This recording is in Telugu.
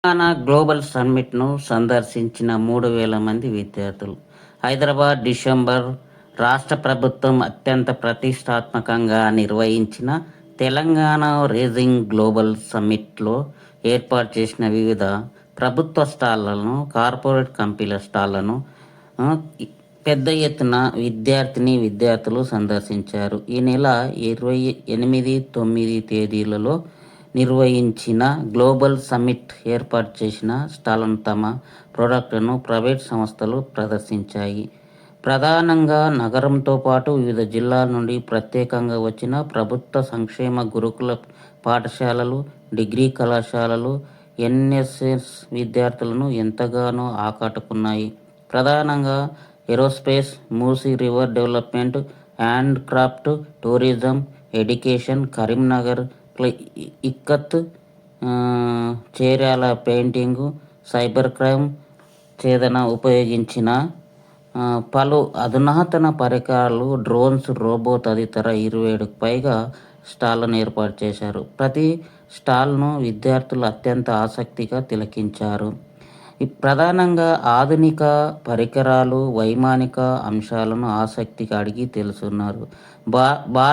తెలంగాణ గ్లోబల్ సమ్మిట్ను సందర్శించిన 3,000 మంది విద్యార్థులు. హైదరాబాద్, డిసెంబర్. రాష్ట్ర ప్రభుత్వం అత్యంత ప్రతిష్టాత్మకంగా నిర్వహించిన తెలంగాణ రైజింగ్ గ్లోబల్ సమ్మిట్లో ఏర్పాటు చేసిన వివిధ ప్రభుత్వ స్టాళ్లను, కార్పొరేట్ కంపెనీల స్టాళ్లను ఆ, పెద్ద ఎత్తున విద్యార్థులు సందర్శించారు. ఈ నెల 28, 9 తేదీలలో నిర్వహించిన గ్లోబల్ సమ్మిట్ ఏర్పాటు చేసిన స్టాళ్లను తమ ప్రోడక్ట్లను ప్రైవేట్ సంస్థలు ప్రదర్శించాయి. ప్రధానంగా నగరంతో పాటు వివిధ జిల్లాల నుండి ప్రత్యేకంగా వచ్చిన ప్రభుత్వ సంక్షేమ గురుకుల పాఠశాలలు, డిగ్రీ కళాశాలలు, ఎన్ఎస్ఎస్ విద్యార్థులను ఎంతగానో ఆకట్టుకున్నాయి. ప్రధానంగా aerospace, Musi river development, handcraft, tourism, education, Karimnagar ikat, Cheriyal painting, cyber crime ఛేదన ఉపయోగించిన పలు అధునాతన పరికరాలు, డ్రోన్స్, రోబో తదితర 27కు పైగా స్టాళ్లను ఏర్పాటు చేశారు. ప్రతి స్టాల్ను విద్యార్థులు అత్యంత ఆసక్తిగా తిలకించారు. ప్రధానంగా ఆధునిక పరికరాలు, వైమానిక అంశాలను ఆసక్తిగా అడిగి తెలుసుకున్నారు. భారత